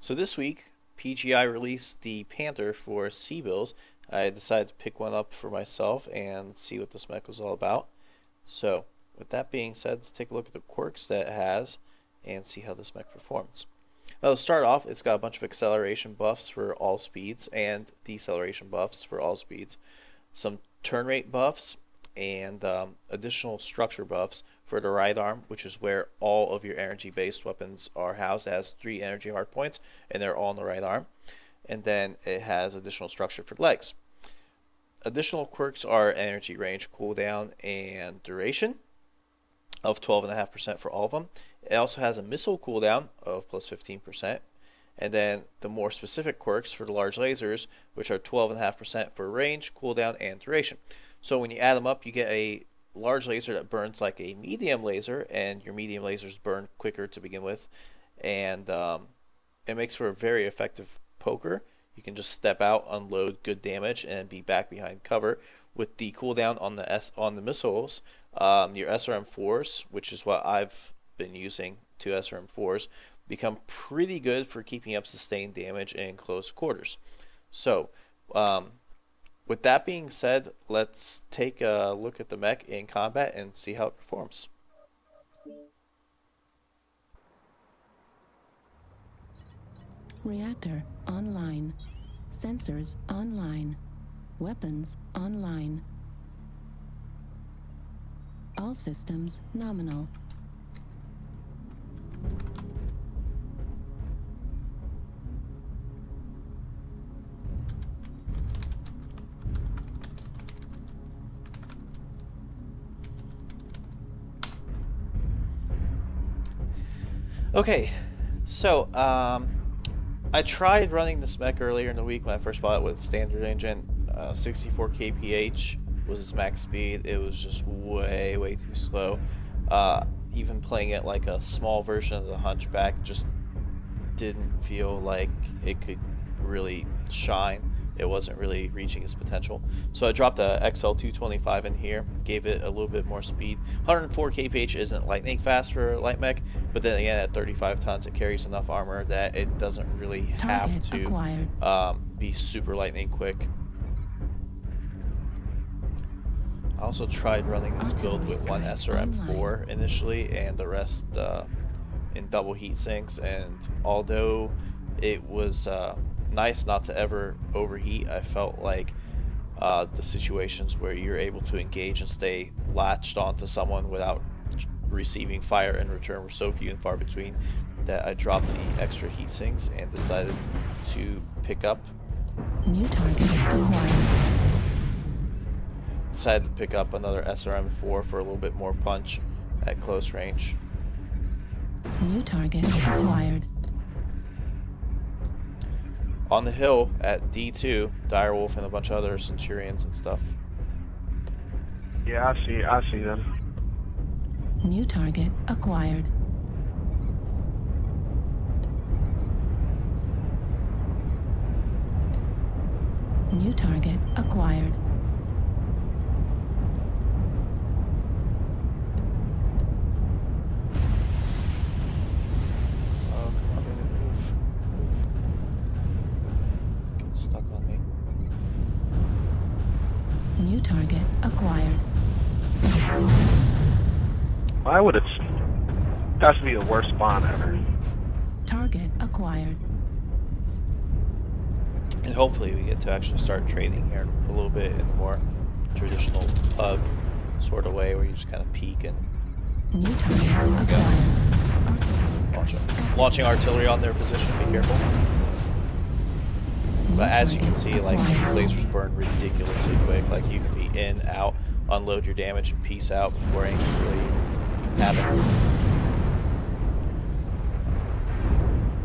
So this week, PGI released the Panther for C-Bills. I decided to pick one up for myself and see what this mech was all about. So, with that being said, let's take a look at the quirks that it has and see how this mech performs. Now, to start off, it's got a bunch of acceleration buffs for all speeds and deceleration buffs for all speeds, some turn rate buffs, and additional structure buffs for the right arm, which is where all of your energy-based weapons are housed. It has 3 energy hard points, and they're all in the right arm. And then it has additional structure for legs. Additional quirks are energy range, cooldown, and duration of 12.5% for all of them. It also has a missile cooldown of plus 15%. And then the more specific quirks for the large lasers, which are 12.5% for range, cooldown, and duration. So when you add them up, you get a large laser that burns like a medium laser, and your medium lasers burn quicker to begin with. And it makes for a very effective poker. You can just step out, unload good damage, and be back behind cover. With the cooldown on the missiles, your SRM4s, which is what I've been using, 2 SRM4s, become pretty good for keeping up sustained damage in close quarters. So, with that being said, let's take a look at the mech in combat and see how it performs. Reactor online. Sensors online. Weapons online. All systems nominal. Okay, so I tried running this mech earlier in the week when I first bought it with standard engine. 64 kph was its max speed. It was just way too slow. Even playing it like a small version of the Hunchback just didn't feel like it could really shine. It wasn't really reaching its potential. So I dropped the XL225 in here, gave it a little bit more speed. 104 kph isn't lightning fast for a light mech, but then again at 35 tons it carries enough armor that it doesn't really have to be super lightning quick. I also tried running this build with one SRM4 initially and the rest in double heat sinks, and although it was nice not to ever overheat, I felt like the situations where you're able to engage and stay latched onto someone without receiving fire in return were so few and far between that I dropped the extra heat sinks and decided to pick up. New target acquired. Decided to pick up another SRM4 for a little bit more punch at close range. New target acquired. On the hill at D2, Direwolf and a bunch of other Centurions and stuff. Yeah, I see them. New target acquired. New target acquired. Oh, come on, baby, move. Get stuck on me. New target acquired. Why would it? That's to be the worst spawn ever. Target acquired. And hopefully we get to actually start trading here a little bit in a more traditional pug sort of way where you just kind of peek and New target acquired. launching artillery on their position. Be careful. But as you can see, like, these lasers burn ridiculously quick. Like, you can be in, out, unload your damage, and peace out before anything really can happen.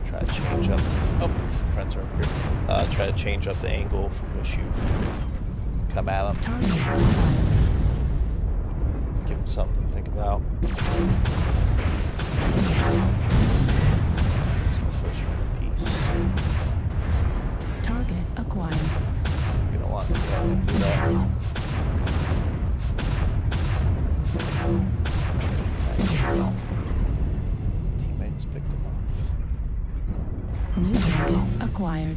Try to change up. Oh, friends are up here. Try to change up the angle from which you come at them. Give them something to think about. Start pushing in peace. Target acquired. You don't want to do that. Nice. Well, teammates picked them off. New target acquired.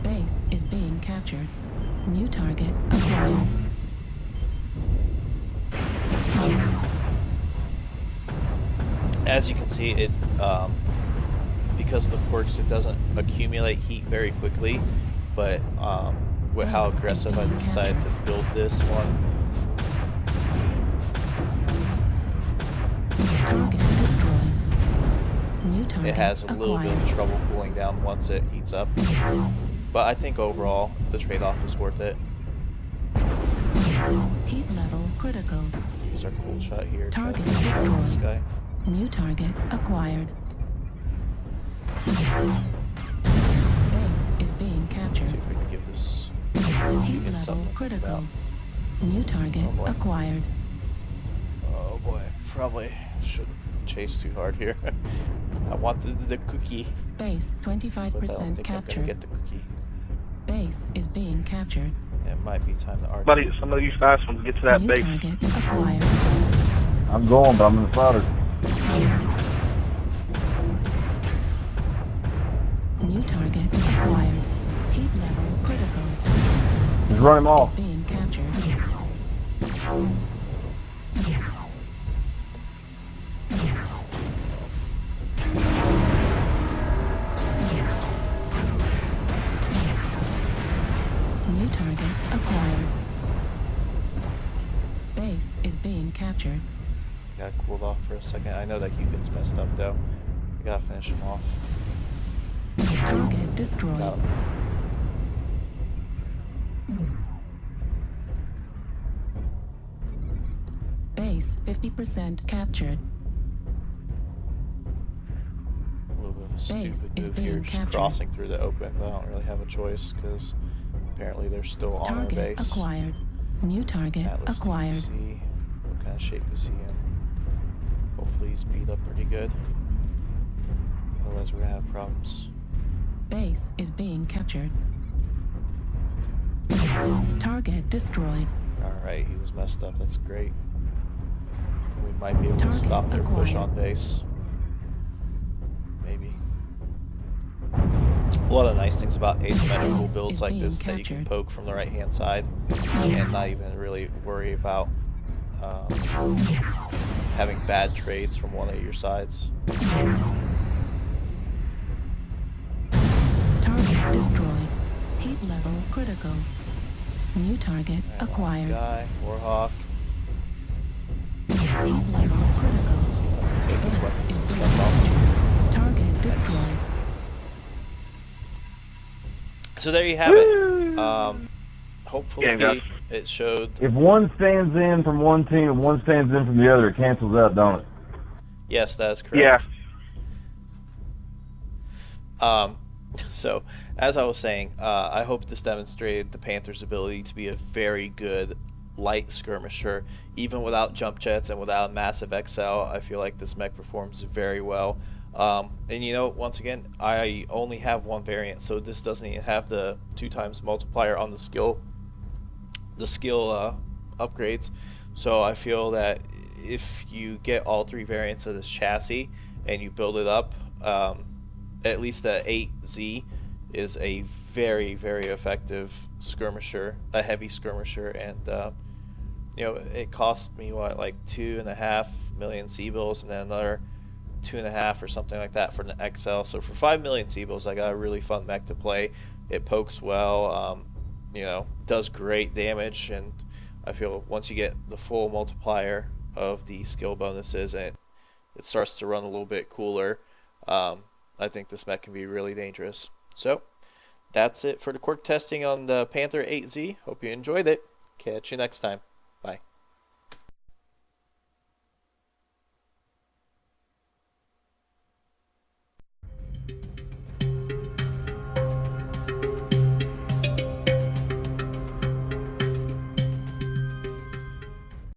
Base is being captured. New target acquired. As you can see, it because of the quirks, it doesn't accumulate heat very quickly. But with how Base is aggressive I being decided to captured. build this one, Target destroyed. New target it has a little bit of acquired. trouble cooling down once it heats up. But I think overall, the trade-off is worth it. Heat level critical. Use our cool shot here. Try to Target destroy this destroyed. guy. New target acquired. Base is being captured. See if we can give this Heat unit level something to think critical. about. New target Oh, boy. acquired. Oh boy, probably shouldn't chase too hard here. I wanted the cookie, Base but I don't 25% think I'm gonna captured. get the cookie. Base is being captured. It might be time to arc. Buddy, some of you fast ones get to that New base. target acquired. I'm going, but I'm in the fighter. New target acquired. Heat level critical. Just run him Base off. is being captured. New target acquired. Base is being captured. Got cooled off for a second. I know that Cupid's messed up though. We gotta finish him off. Target destroyed. Got him. Base 50% captured. A little bit of a Base stupid is move being here, just captured. crossing through the open, but I don't really have a choice because apparently they're still on our Target base. acquired. New target Atlas acquired. DPC. What kind of shape is he in? Hopefully he's beat up pretty good. Otherwise we're gonna have problems. Base is being captured. Target destroyed. Alright, he was messed up. That's great. We might be able to Target stop their push acquired. on base. Maybe. One of the nice things about asymmetrical Base builds is like being this that you can captured. poke from the right hand side and not even really worry about having bad trades from one of your sides. Target destroyed. Heat level critical. New target Alright, last acquired. guy, Warhawk. Heat level critical. See if I can take his Base weapons is and being stuff off. captured. Target Nice. destroyed. So there you have it. Yeah, Hopefully guys. it showed. If one stands in from one team and one stands in from the other, it cancels out, don't it? Yes, that's Yeah. correct. So, as I was saying, I hope this demonstrated the Panther's ability to be a very good light skirmisher. Even without jump jets and without a massive XL, I feel like this mech performs very well. And you know, once again, I only have one variant, so this doesn't even have the 2x multiplier on the skill upgrades. So I feel that if you get all three variants of this chassis and you build it up, at least the 8Z is a very, very effective skirmisher, a heavy skirmisher, and you know, it cost me what, like 2.5 million C-bills and then another 2.5 or something like that for an XL. So for 5 million C-bills, I got a really fun mech to play. It pokes well, you know, does great damage, and I feel once you get the full multiplier of the skill bonuses and it starts to run a little bit cooler, I think this mech can be really dangerous. So that's it for the quirk testing on the Panther 8Z. Hope you enjoyed it. Catch you next time.